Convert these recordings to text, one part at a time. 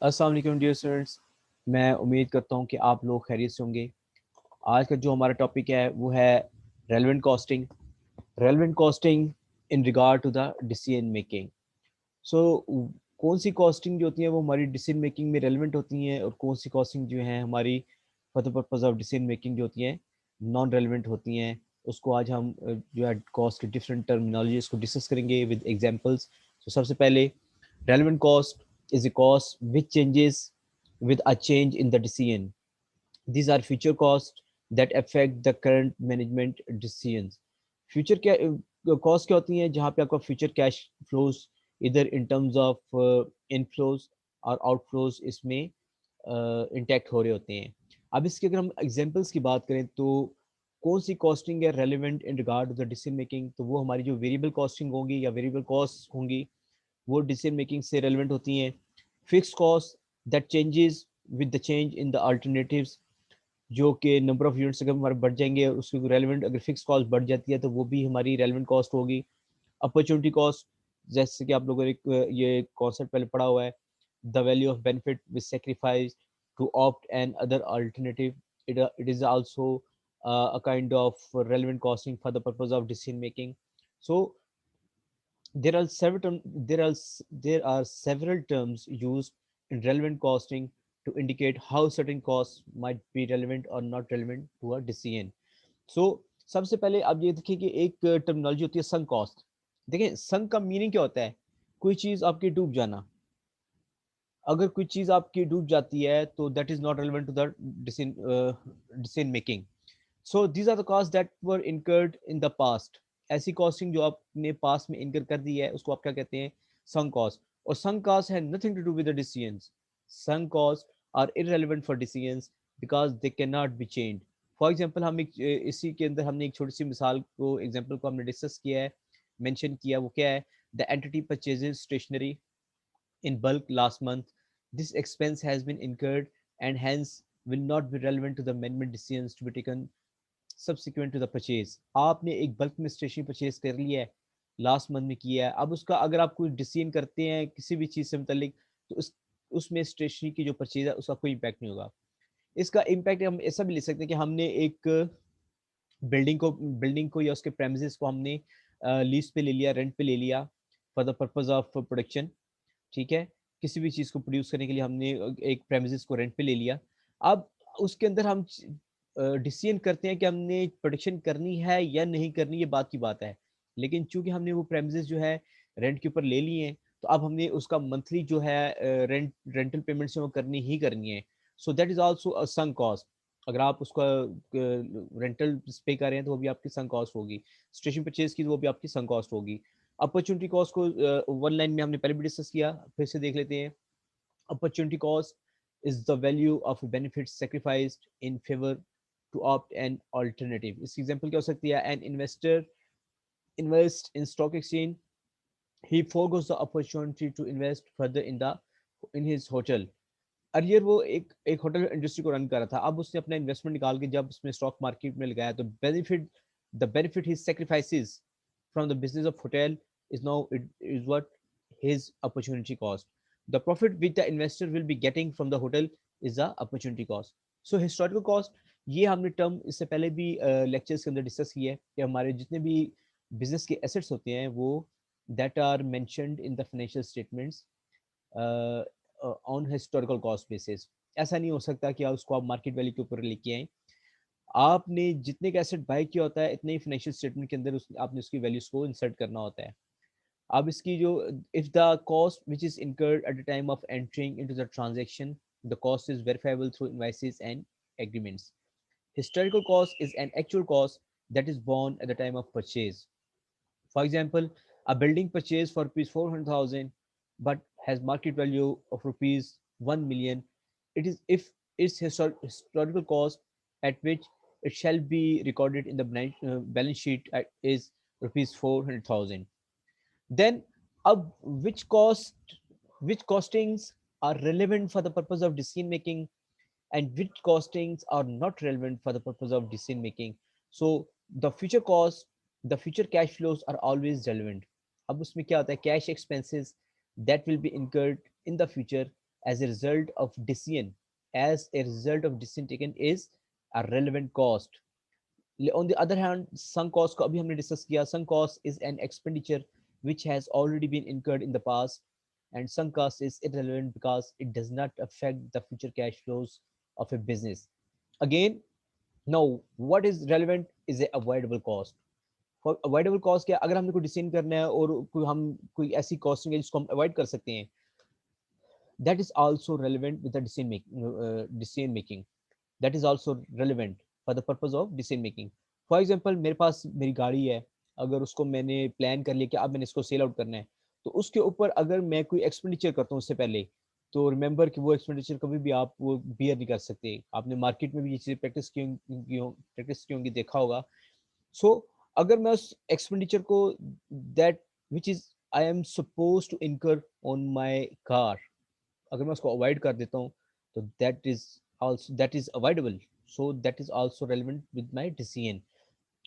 अस्सलाम वालेकुम dear students, मैं उम्मीद करता हूँ कि आप लोग खैरियत से होंगे। आज का जो हमारा टॉपिक है वो है relevant costing. Relevant costing in regard to the decision making. So कौन सी कॉस्टिंग जो होती है वो हमारी डिसीजन मेकिंग में रेलेवेंट होती हैं और कौन सी कॉस्टिंग जो है हमारी for the purpose of decision making जो होती हैं नॉन रेलेवेंट होती हैं। उसको आज हम जो है कॉस्ट के डिफरेंट टर्मिनोलॉजीज को डिस्कस करेंगे विद एग्जांपल्स। तो सबसे पहले relevant cost is a cost which changes with a change in the decision. These are future costs that affect the current management decisions. Future क्या cost क्या होती हैं जहाँ पे आपका future cash flows either in terms of inflows और outflows इसमें intact हो रहे होते हैं। अब इसके अगर हम एग्जांपल्स की बात करें तो कौन सी कॉस्टिंग है relevant in regard to the decision making, तो वो हमारी जो वेरिएबल कॉस्टिंग होगी या वेरिएबल कॉस्ट होंगी वो डिसीजन मेकिंग से रेलेवेंट होती हैं। Fix cost that changes with the change in the alternatives, जो कि नंबर ऑफ यूनिट्स अगर हमारे बढ़ जाएंगे और उसकी रेलेवेंट अगर फिक्स कॉस्ट बढ़ जाती है तो वो भी हमारी रेलेवेंट कॉस्ट होगी। अपॉर्चुनिटी कॉस्ट, जैसे कि आप लोगों ने ये कॉन्सेप्ट पहले पढ़ा हुआ है, the value of benefit with sacrifice to opt and other alternative, it is also a kind of relevant costing for the purpose of decision making. So there are several terms used in relevant costing to indicate how certain costs might be relevant or not relevant to a decision. So सबसे पहले आप ये देखिए कि एक terminology होती है sunk cost. देखिए संक का मीनिंग क्या होता है? कोई चीज आपकी डूब जाना। अगर कोई चीज आपकी डूब जाती है तो that is not relevant to the decision making. So these are the cost that were incurred in the past. ऐसी कॉस्टिंग जो आपने पास्ट में इनकर कर दी है उसको आप क्या कहते हैं? Sunk cost. और संक कॉस्ट है nothing to do with the decisions. Sunk cost are irrelevant for decisions because they can not be change. For example हम एक इसी के अंदर हमने एक छोटी सी मिसाल को एग्जांपल को हमने डिस्कस किया है, मेंशन किया। वो क्या है? The entity purchases stationery in bulk last month. This expense has been incurred and hence will not be relevant to the management decisions to be taken subsequent to the purchase. आपने एक bulk में stationery purchase कर लिया है, last month में किया है। अब उसका अगर आप कोई डिसीजन करते हैं किसी भी चीज़ से मुतलिक तो उसमें स्टेशनरी की जो परचेज है उसका कोई इम्पैक्ट नहीं होगा। इसका इम्पैक्ट हम ऐसा भी ले सकते हैं कि हमने एक बिल्डिंग को या उसके प्रेमिसेस को हमने लीज पे ले लिया, रेंट पे ले लिया for the purpose of production. ठीक है, किसी भी चीज़ को प्रोड्यूस करने के लिए हमने एक प्रेमिसेस को रेंट पे ले लिया। अब उसके अंदर हम डिसीजन करते हैं कि हमने प्रोडक्शन करनी है या नहीं करनी, ये बात की बात है। लेकिन चूंकि हमने वो प्रेमिसेस जो है रेंट के ऊपर ले लिए हैं तो अब हमने उसका मंथली जो है रेंटल पेमेंट्स वो करनी ही करनी है। सो that is also a sunk cost. अगर आप उसका रेंटल पे कर रहे हैं तो वो भी आपकी संक कॉस्ट होगी। स्टेशन परचेज की तो वो भी आपकी संक कॉस्ट होगी। अपॉर्चुनिटी कॉस्ट को वन लाइन में हमने पहले भी डिस्कस किया, फिर से देख लेते हैं। Opportunity cost is the value of benefit sacrificed in favour to opt an alternative. इसकी एग्जांपल क्या हो सकती है? An investor invest in stock exchange, he forgoes the opportunity to invest further in his hotel। Earlier वो एक hotel industry को run कर रहा था, अब उसने अपना इन्वेस्टमेंट निकाल के जब उसमें स्टॉक मार्केट में लगाया तो benefit he sacrifices from the business of hotel is now it is what his opportunity cost. The profit which the investor will be getting from the hotel is the opportunity cost. So historical cost, ये हमने term इससे पहले भी lectures के अंदर discuss किया है कि हमारे जितने भी बिजनेस के एसेट्स होते हैं वो that are mentioned in the financial statements on historical cost basis. ऐसा नहीं हो सकता कि आप उसको आप मार्केट वैल्यू के ऊपर लेके आए। आपने जितने का एसेट बाय किया होता है इतने ही फाइनेंशियल स्टेटमेंट के अंदर आपने उसकी वैल्यूज को इंसर्ट करना होता है। अब इसकी जो if the cost which is incurred at the time of entering into the transaction, the cost is verifiable through invoices and agreements. Historical cost is an actual cost that is borne at the time of purchase. For example, a building purchased for rupees 400,000 but has market value of rupees 1 million. It is if its historical cost at which it shall be recorded in the balance sheet is rupees 400,000. Then, which cost, which costings are relevant for the purpose of decision making and which costings are not relevant for the purpose of decision making. So the future cost, the future cash flows are always relevant. अब उसमें क्या होता है? Cash expenses that will be incurred in the future as a result of decision, taken is a relevant cost. On the other hand, sunk cost को अभी हमने discuss किया. Sunk cost is an expenditure which has already been incurred in the past, and sunk cost is irrelevant because it does not affect the future cash flows of a business. Again, now what is relevant is a avoidable cost. For avoidable cost क्या, अगर हमने कोई decision करना है और कोई ऐसी costing है जिसको हम अवॉइड कर सकते हैं, that is also relevant with the decision making. That is also relevant for the purpose of decision making. For example, मेरे पास मेरी गाड़ी है, अगर उसको मैंने प्लान कर लिया कि अब मैंने इसको सेल आउट करना है, तो उसके ऊपर अगर मैं कोई एक्सपेंडिचर करता हूँ उससे पहले, तो रिमेंबर कि वो एक्सपेंडिचर कभी भी आप वो बियर नहीं कर सकते. आपने मार्केट में भी ये चीज़ प्रैक्टिस की होंगी, देखा होगा. सो अगर मैं उस एक्सपेंडिचर को, that which is I am suppose to incur on my car, अगर मैं उसको अवॉइड कर देता हूँ, तो that is avoidable. So that is also relevant with my decision.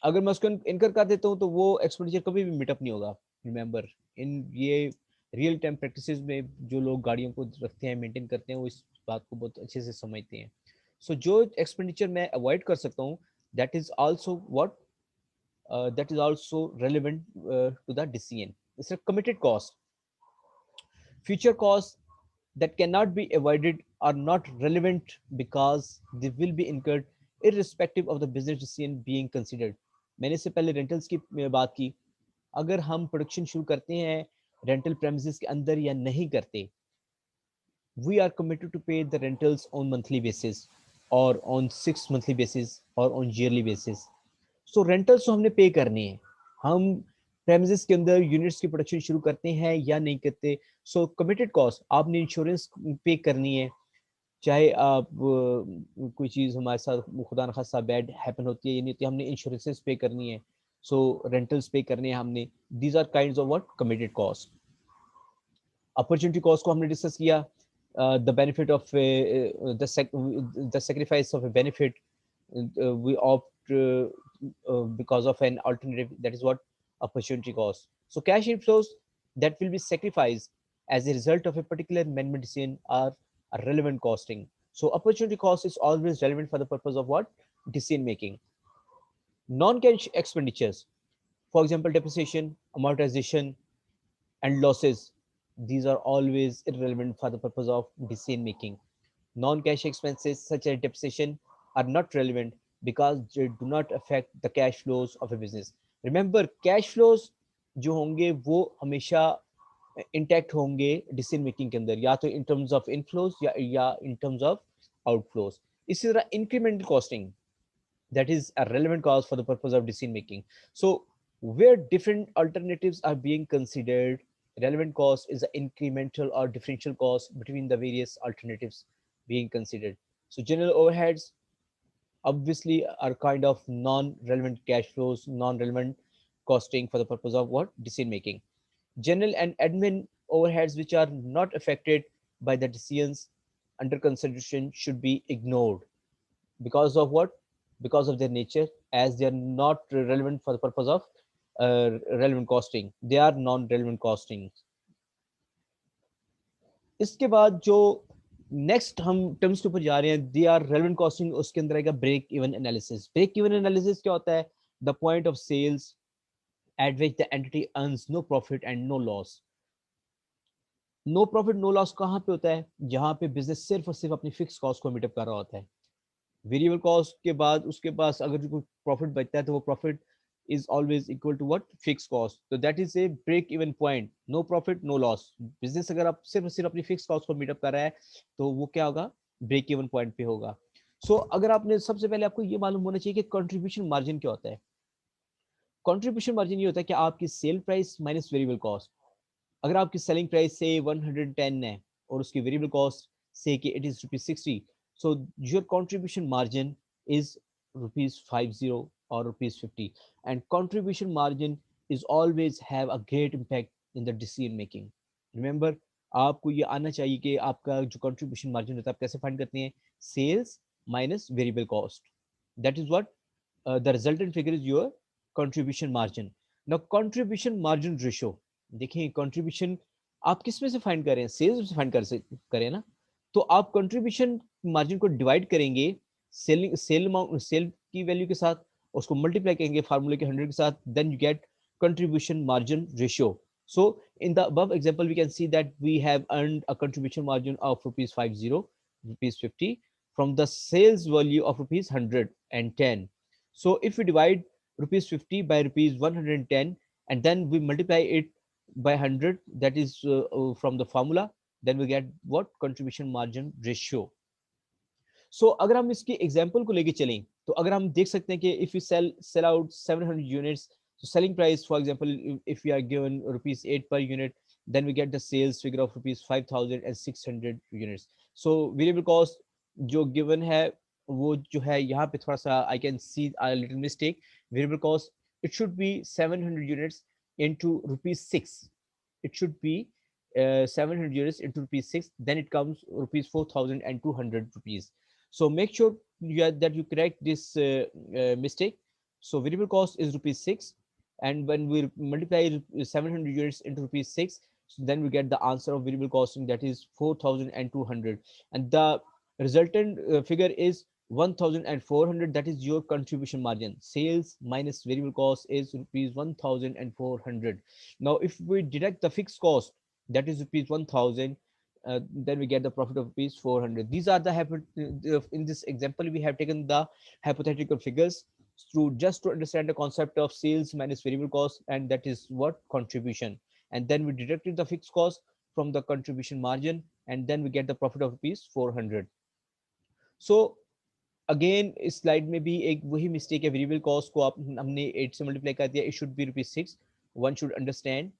अगर मैं उसको इनकर कर देता हूँ, तो वो एक्सपेंडिचर कभी भी मीटअप नहीं होगा. रिमेंबर, इन ये रियल टाइम प्रैक्टिसेस में जो लोग गाड़ियों को रखते हैं, मेंटेन करते हैं, वो इस बात को बहुत अच्छे से समझते हैं. सो जो एक्सपेंडिचर मैं अवॉइड कर सकता हूँ, that is also what, that is also relevant to the decision. It's a committed cost. Future costs that cannot be avoided are not relevant because they will be incurred irrespective of the business decision being considered. मैंने इससे पहले rentals की बात की. अगर हम production शुरू करते हैं रेंटल प्रेमिसेस के अंदर या नहीं करते, we are committed to pay the rentals on monthly basis or on 6 monthly basis or on yearly basis. So rentals तो हमने पे करनी है. हम प्रेमिसेस के अंदर यूनिट्स की प्रोडक्शन शुरू करते हैं या नहीं करते, सो कमिटेड कॉस्ट, आपने इंश्योरेंस पे करनी है, चाहे आप कोई चीज़ हमारे साथ खुदा न खास्ता बैड हैपन होती है या नहीं होती, हमने इंश्योरेंसेस पे करनी है, सो रेंटल्स पे करने हैं हमने. These are kinds of what, committed cost. Opportunity cost को हमने डिस्कस किया. The benefit of the sacrifice of a benefit, we opt because of an alternative, that is what opportunity cost. So cash inflows that will be sacrificed as a result of a particular management decision are a relevant costing. So opportunity cost is always relevant for the purpose of what, decision making. Non-cash expenditures, for example depreciation, amortization and losses, these are always irrelevant for the purpose of decision making. Non-cash expenses such as depreciation are not relevant because they do not affect the cash flows of a business. Remember, cash flows जो होंगे वो हमेशा intact होंगे decision making के अंदर, या तो इन terms of inflows या इन टर्म्स ऑफ आउटफ्लोज. इसी तरह incremental costing, that is a relevant cause for the purpose of decision making. So where different alternatives are being considered, relevant cost is the incremental or differential cost between the various alternatives being considered. So general overheads obviously are kind of non-relevant cash flows, non-relevant costing for the purpose of what, decision making. General and admin overheads which are not affected by the decisions under consideration should be ignored. Because of what? Because of their nature, as they are not relevant for the purpose of relevant costing. They are non-relevant costing. इसके बाद जो next हम terms के ऊपर जा रहे हैं, they are relevant costing. उसके अंदर आएगा break even analysis. Break even analysis क्या होता है? The point of sales at which the entity earns no profit and no loss. No profit no loss कहाँ पे होता है? जहां पे बिजनेस सिर्फ और सिर्फ अपनी फिक्स कॉस्ट को मीटअप कर रहा होता है. वेरिएबल कॉस्ट के बाद उसके पास अगर कोई प्रॉफिट बचता है, तो वो profit is always equal to what, fixed cost. So that is a break even point. No profit no loss. Business अगर आप सिर्फ अपनी फिक्स कॉस्ट को मीटअप कर रहा है, तो वो क्या होगा, ब्रेक इवन पॉइंट पे होगा. सो अगर आपने, सबसे पहले आपको ये मालूम होना चाहिए कि कंट्रीब्यूशन मार्जिन क्या होता है. कंट्रीब्यूशन मार्जिन ये होता है कि आपकी sale price minus variable cost. अगर आपकी सेलिंग प्राइस से 110 है और उसकी वेरिएबल कॉस्ट से कि it is ₹60, so your contribution margin is ₹50 or ₹50, and contribution margin is always have a great impact in the decision making. Remember, आपको ये आना चाहिए कि आपका जो contribution margin होता है, आप कैसे फाइंड करते हैं? Sales minus variable cost. That is what the resultant figure is your contribution margin. Now contribution margin ratio, देखिए कंट्रीब्यूशन आप किस में से फाइंड कर रहे हैं? सेल्स में से फाइंड करें ना. तो आप कंट्रीब्यूशन मार्जिन को डिवाइड करेंगे सेल की वैल्यू के साथ, उसको मल्टीप्लाई करेंगे फार्मूले के 100 के साथ, then you get contribution margin ratio. So in the above example, we can see that we have earned a contribution margin of rupees 50, rupees 50 from the sales value of rupees 110. So if we divide rupees 50 by rupees 110 and then we multiply it by 100, that is from the formula, then we get what? Contribution margin ratio. So अगर हम इसकी example को लेके चलें तो अगर हम देख सकते हैं कि if we sell out 700 units, so selling price for example if we are given rupees 8 per unit, then we get the sales figure of rupees 5600 units. So variable cost जो given है वो जो है यहाँ पे थोड़ा सा I can see a little mistake. Variable cost it should be 700 units into rupees 6. It should be 700 units into rupees 6, then it comes rupees 4200 rupees. So make sure that you correct this mistake. So variable cost is rupees 6, and when we multiply 700 units into rupees 6, so then we get the answer of variable costing, that is 4200, and the resultant figure is 1400. That is your contribution margin. Sales minus variable cost is rupees 1400. Now if we deduct the fixed cost, that is rupees 1000, then we get the profit of rupees 400. These are the in this example we have taken the hypothetical figures through just to understand the concept of sales minus variable cost, and that is what? Contribution. And then we deducted the fixed cost from the contribution margin, and then we get the profit of rupees 400. So again इस slide में भी एक वही mistake है, variable cost को आप हमने 8 से मल्टीप्लाई कर दिया, it should be rupees 6. One should understand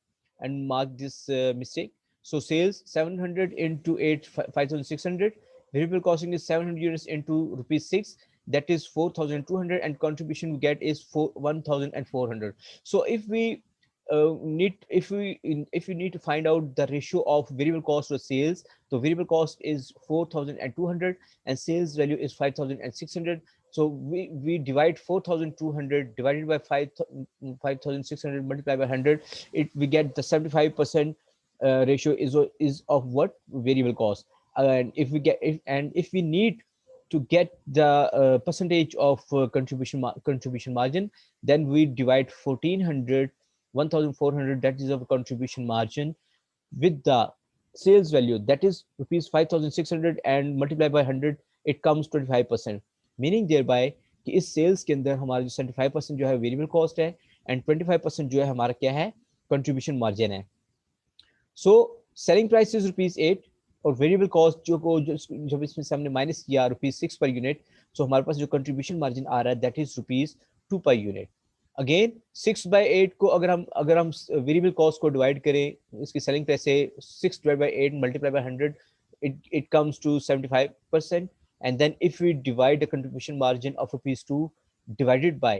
and mark this mistake. So sales 700 into 8, 5600. Variable costing is 700 units into rupees 6, that is 4200, and contribution we get is 1400. So if we if we need to find out the ratio of variable cost to sales, so variable cost is 4200 and sales value is 5600. So we divide 4200 divided by 5600 multiplied by 100, we get the 75% ratio is of what? Variable cost. And if we need to get the percentage of contribution margin, then we divide 1400, that is of contribution margin, with the sales value, that is rupees 5600, and multiply by 100, it comes 25%. Meaning thereby कि इस sales के अंदर हमारा जो 75% जो है variable cost है and 25% जो है हमारा क्या है? कंट्रीब्यूशन मार्जिन है. So selling price is rupees 8 और वेरिएबल कॉस्ट जब इसमें से हमने माइनस किया रुपीज 6 पर यूनिट, सो हमारे पास जो कंट्रीब्यूशन मार्जिन आ रहा है that is rupees 2 per unit. Again 6/8 को अगर हम वेरिएबल कॉस्ट को डिवाइड करें इसकी सेलिंग प्राइस से, 6/8 multiply by 100, it comes to 75%. And then if we divide the contribution margin of rupees 2 divided by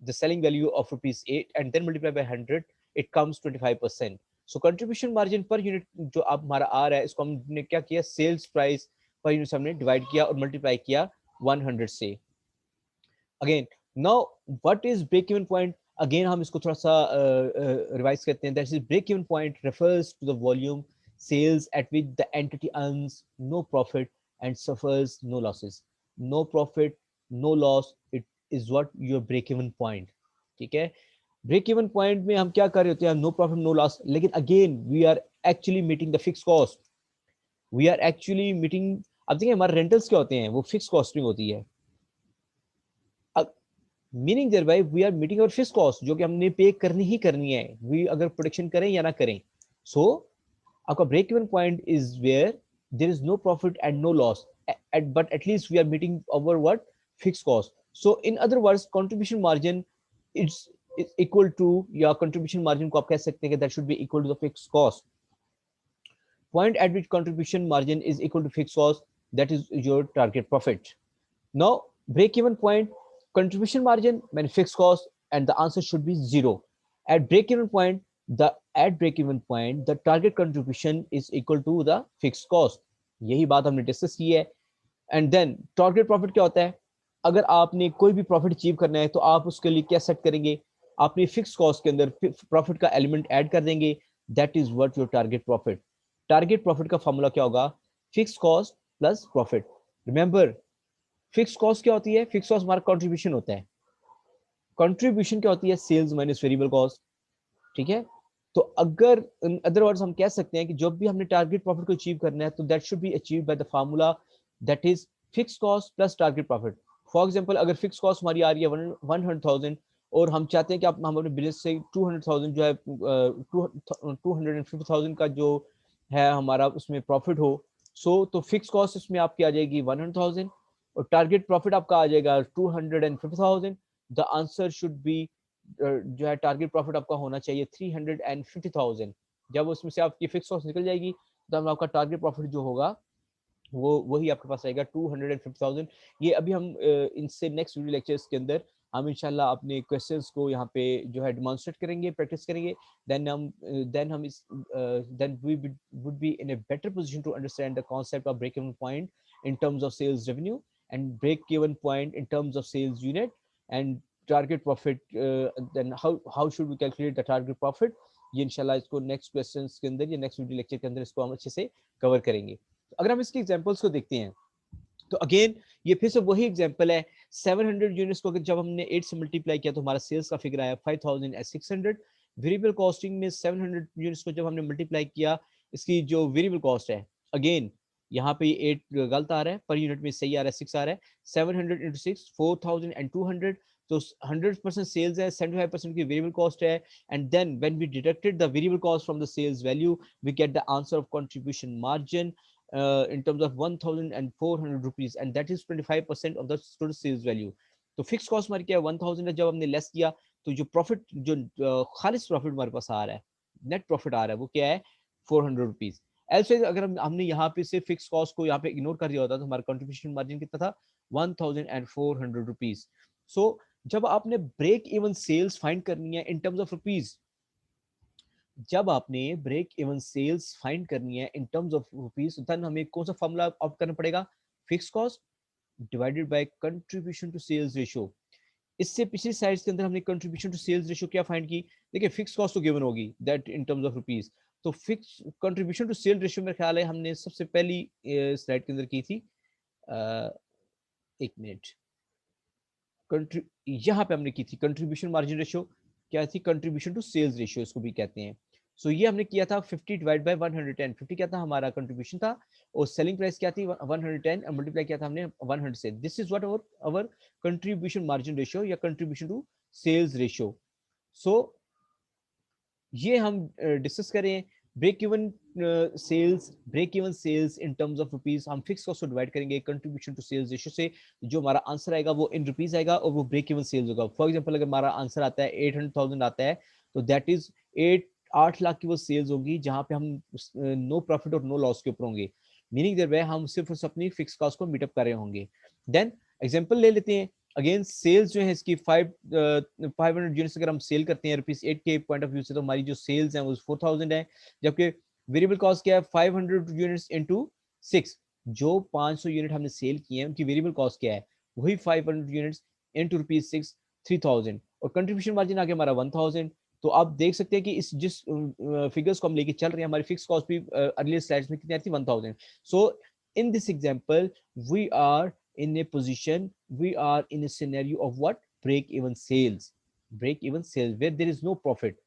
the selling value of rupees 8 and then multiply by 100, it comes 25%. So contribution margin per unit जो अब हमारा आ रहा है, इसको हमने क्या किया? Sales price per unit हमने डिवाइड किया और मल्टीप्लाई किया 100 से. Again now what is break even point? Again हम इसको थोड़ा सा रिवाइज करते हैं. That is break even point refers to the volume sales at which the entity earns no profit and suffers no losses. No profit, no loss, it is what your break even point. ठीक है, break even point में हम क्या कर रहे होते हैं? No profit no loss, लेकिन again we are actually meeting the fix cost. We are actually meeting, अब देखिए हमारे रेंटल्स क्या होते हैं? वो फिक्स कॉस्टिंग होती है. Meaning thereby we are meeting our fix cost जो कि हमने पे करनी ही करनी है, वी अगर प्रोडक्शन करें या ना करें. सो आपका break even point is where there is no profit and no loss, but at least we are meeting our what? Fixed cost. So in other words, contribution margin is equal to, या contribution margin को आप कह सकते हैं कि that should be equal to the fixed cost. Point at which contribution margin is equal to fixed cost, that is your target profit. Now break even point, contribution margin minus fixed cost, and the answer should be 0. At break even point, the target contribution is equal to the fixed cost. यही बात हमने discuss की है. And then target profit क्या होता है? अगर आपने कोई भी प्रॉफिट अचीव करना है तो आप उसके लिए क्या सेट करेंगे? आपने फिक्स कॉस्ट के अंदर प्रॉफिट का एलिमेंट ऐड कर देंगे. That is what your target profit. Target profit का फॉर्मूला क्या होगा? Fix cost plus profit. Remember fix cost क्या होती है? फिक्स कॉस्ट हमारा कंट्रीब्यूशन होता है। कंट्रीब्यूशन क्या होती है? Sales minus variable cost. ठीक है, तो अगर इन अदर वर्ड्स हम कह सकते हैं कि जब भी हमने टारगेट प्रॉफिट को अचीव करना है तो that should be achieve by the formula that is fix cost plus target profit. For example अगर फिक्स कॉस्ट हमारी आ रही है 100,000 और हम चाहते हैं कि हम अपने बिजनेस से 200,000 जो है 250,000 का जो है हमारा उसमें प्रॉफिट हो, सो तो फिक्स कॉस्ट इसमें आपकी आ जाएगी 100,000 और टारगेट प्रॉफिट आपका आ जाएगा 250,000। द आंसर शुड बी जो है टारगेट प्रॉफिट आपका होना चाहिए 350,000। जब उसमें से आपकी फिक्स कॉस्ट निकल जाएगी तो आपका टारगेट प्रॉफिट जो होगा वो वही आपके पास आएगा 250,000। ये अभी हम इनसे नेक्स्ट वीडियो लेक्चर्स के अंदर हम इंशाल्लाह अपने क्वेश्चंस को यहाँ पे जो है डेमोन्स्ट्रेट करेंगे, प्रैक्टिस करेंगे। देन हम इस then we would be in a better position to understand the concept of break even point in terms of sales revenue and break even point in terms of sales unit and target profit. Then how should we calculate the target profit. ये इंशाल्लाह इसको next questions के अंदर या next video lecture के अंदर इसको हम अच्छे से कवर करेंगे। अगर हम इसके एग्जांपल्स को देखते हैं तो अगेन ये फिर से वही एग्जांपल है। 700 यूनिट्स को जब हमने 8 से मल्टीप्लाई किया तो हमारा सेल्स का फिगर आया 5600। वेरिएबल कॉस्टिंग में 700 यूनिट्स को जब हमने मल्टीप्लाई किया, इसकी जो वेरिएबल कॉस्ट है अगेन यहाँ पे 8 गलत आ रहा है, पर यूनिट में सही आ रहा है, 6 आ रहा है। 700 इंटू 6 4200, तो 100% सेल्स है, 75% की वेरिएबल कॉस्ट है। And then when we deducted the variable cost from the sales value we get the answer of contribution margin in terms of 1,400 rupees and that is 25% of the total sales value। तो fix cost हमारी क्या है 1,000 है, जब हमने less किया तो जो प्रॉफिट जो खालिस प्रॉफिट हमारे पास आ रहा है, नेट प्रॉफिट आ रहा है, वो क्या है 400 रुपीज। ऐसे अगर हमने यहाँ पे से फिक्स कॉस्ट को यहाँ पे इग्नोर कर दिया होता तो हमारा कंट्रीब्यूशन मार्जिन कितना था 1,400 रुपीज। सो जब आपने ब्रेक इवन सेल्स फाइंड करनी है इन टर्म्स ऑफ रुपीज, जब आपने ब्रेक इवन सेल्स फाइंड करनी है in terms of rupees, then हमें कौन सा फॉर्मूला ऑप्ट करना पड़ेगा? Fix cost divided by contribution to sales ratio. इससे पिछली स्लाइड्स के अंदर हमने कंट्रीब्यूशन टू सेल्स रेशियो क्या फाइंड की? देखिए फिक्स कॉस्ट तो गिवन होगी that in terms of rupees, तो fix contribution to sale ratio मेरे ख्याल है हमने सबसे पहली स्लाइड के अंदर की थी। एक मिनट, यहाँ पे हमने की थी कंट्रीब्यूशन मार्जिन रेशियो, क्या थी? कंट्रीब्यूशन टू सेल्स रेशियो इसको भी कहते हैं। सो ये हमने किया था 50 डिवाइड बाय 110। 50 क्या था हमारा कंट्रीब्यूशन था और सेलिंग प्राइस क्या थी 110 और मल्टीप्लाई किया था हमने 100 से। This is what our contribution margin ratio या contribution to sales ratio. So ये हम डिस्कस करें break even sales, break even sales in terms of rupees. हम फिक्स कॉस्ट को डिवाइड करेंगे कंट्रीब्यूशन टू सेल्स रेशियो से, जो हमारा आंसर आएगा वो इन रुपीस आएगा और वो ब्रेक इवन सेल्स होगा। फॉर एग्जांपल अगर हमारा आंसर आता है 800,000 आता है तो दैट इज 8 लाख की वो सेल्स होगी जहां पे हम नो प्रॉफिट और नो लॉस के ऊपर होंगे, मीनिंग देयर हम सिर्फ अपनी फिक्स कॉस्ट को मीटअप कर रहे होंगे। देन एग्जांपल ले लेते हैं। अगेन सेल्स जो है इसकी 500 यूनिट्स अगर हम सेल करते हैं रुपीज 8 के पॉइंट ऑफ व्यू से तो हमारी जो सेल्स है वो 4,000 है, जबकि वेरिएबल कॉस्ट क्या है 500 यूनिट्स इनटू 6, जो 500 यूनिट हमने सेल किए हैं उनकी वेरिएबल कॉस्ट क्या है वही 500 यूनिट्स इनटू रुपीज 6 3,000 और कंट्रीब्यूशन मार्जिन आ गया हमारा 1,000। तो आप देख सकते हैं कि इस जिस फिगर्स को हम लेके चल रहे हैं हमारी फिक्स कॉस्ट भी अर्लियर स्लाइड्स में कितनी आती थी 1,000। So in this example we are in a position, we are in a scenario of what? Break even sales. Break even sales where there is no profit.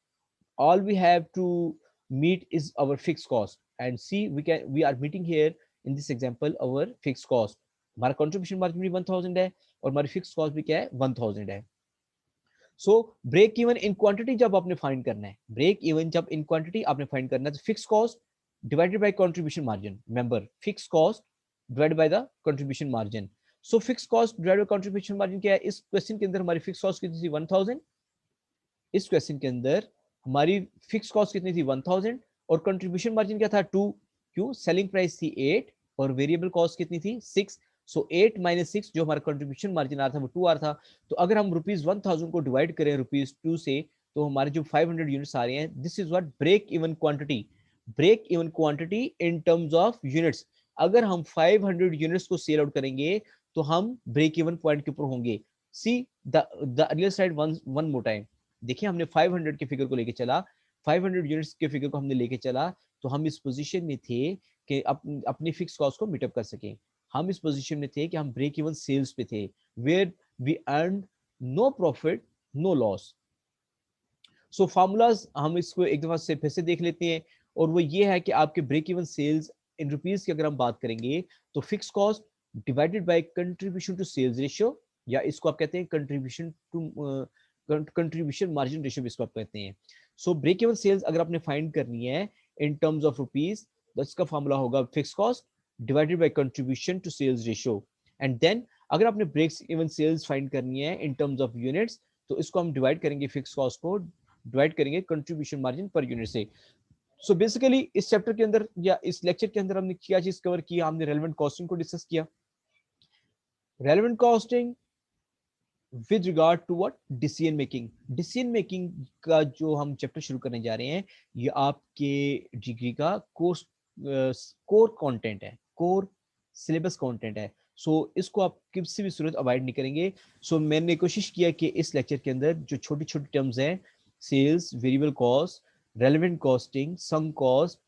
All we have to meet is our fixed cost. And see, we are meeting here in this example our fixed cost. हमारा contribution margin भी 1,000 है और हमारी fixed cost भी क्या है 1,000 है। So break even in quantity जब आपने फाइंड करना है, ब्रेक इवन जब इन क्वांटिटी आपने फाइंड करना है तो fix cost divided by contribution margin. Remember fix cost divided by the contribution margin. So fix cost divided by contribution margin क्या है? इस क्वेश्चन के अंदर हमारी फिक्स कॉस्ट कितनी थी 1,000। इस क्वेश्चन के अंदर हमारी फिक्स कॉस्ट कितनी थी 1,000 और कंट्रीब्यूशन मार्जिन क्या था 2। क्यों? सेलिंग प्राइस थी 8 और वेरिएबल कॉस्ट कितनी थी 6। सो 8 माइनस 6 जो हमारा कंट्रीब्यूशन मार्जिन आ रहा था वो 2 आ रहा था। तो अगर हम रुपीज 1,000 को डिवाइड करें रुपीज 2 से तो हमारे जो 500 यूनिट्स आ रहे हैं, this is what break even quantity. Break even quantity in terms of units. अगर हम 500 यूनिट्स को सेल आउट करेंगे तो हम ब्रेक इवन पॉइंट के ऊपर होंगे। See the earlier slide one more time. देखिए हमने 500 के फिगर को लेके चला, 500 यूनिट्स के फिगर को हमने लेके चला तो हम इस पोजीशन में थे कि अपनी फिक्स कॉस्ट को मीटअप कर सकें। हम इस पोजीशन में थे कि हम ब्रेक इवन सेल्स पे थे, where we earn no profit no loss. So formulas हम इसको एक दफा से फिर से देख लेते हैं, और वो ये है कि आपके break even sales in rupees की अगर हम बात करेंगे तो fix cost divided by contribution to sales ratio, या इसको आप कहते हैं contribution to contribution margin ratio भी इसको आप कहते हैं। सो ब्रेक इवन सेल्स अगर आपने फाइंड करनी है इन टर्म्स ऑफ रुपीज, तो इसका फॉर्मूला होगा fix cost divided by contribution to sales ratio. And then अगर आपने ब्रेक इवन सेल्स फाइंड करनी है इन टर्म्स ऑफ यूनिट्स, तो इसको हम डिवाइड करेंगे फिक्स कॉस्ट को डिवाइड करेंगे कंट्रीब्यूशन मार्जिन पर यूनिट से। सो बेसिकली इस चैप्टर के अंदर या इस लेक्चर के अंदर हमने क्या चीज कवर किया, हमने रेलेवेंट कॉस्टिंग को डिस्कस किया। Relevant costing with regard to what, decision making. Decision making का जो हम चैप्टर शुरू करने जा रहे हैं, ये आपके डिग्री का कोर्स कोर कंटेंट है, कोर सिलेबस कंटेंट है। सो इसको आप किसी भी सूरत अवॉइड नहीं करेंगे। सो मैंने कोशिश किया कि इस लेक्चर के अंदर जो छोटी छोटी टर्म्स हैं, sales, variable cost, relevant costing, sunk cost,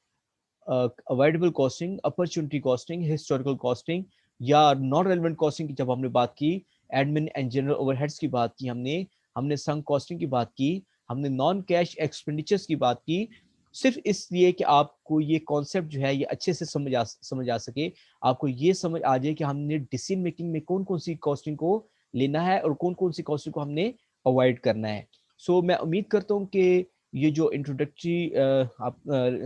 avoidable costing, opportunity costing, historical costing, या नॉन रेलेवेंट कॉस्टिंग की जब हमने बात की, एडमिन एंड जनरल ओवरहेड्स की बात की, हमने हमने संक कॉस्टिंग की बात की, हमने नॉन कैश एक्सपेंडिचर्स की बात की, सिर्फ इसलिए कि आपको ये कॉन्सेप्ट जो है ये अच्छे से समझ आ सके, आपको ये समझ आ जाए कि हमने डिसीजन मेकिंग में कौन कौन सी कॉस्टिंग को लेना है और कौन कौन सी कॉस्टिंग को हमने अवॉइड करना है। सो मैं उम्मीद करता हूँ कि ये जो इंट्रोडक्टरी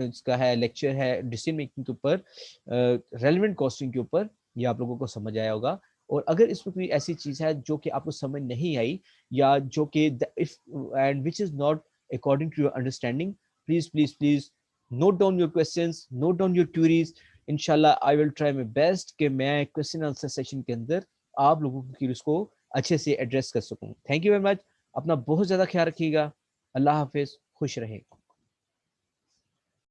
इसका है लेक्चर है डिसीजन मेकिंग के ऊपर, रेलेवेंट कॉस्टिंग के ऊपर, ये आप लोगों को समझ आया होगा। और अगर इसमें कोई ऐसी चीज है जो कि आपको समझ नहीं आई, या जो कि if and which is not according to your understanding, please please please note down your questions, note down your queries. इंशाल्लाह I will try my best कि मैं क्वेश्चन आंसर सेशन के अंदर आप लोगों की क्यूरीज को अच्छे से एड्रेस कर सकूं। Thank you very much. अपना बहुत ज्यादा ख्याल रखिएगा। अल्लाह हाफिज, खुश रहे।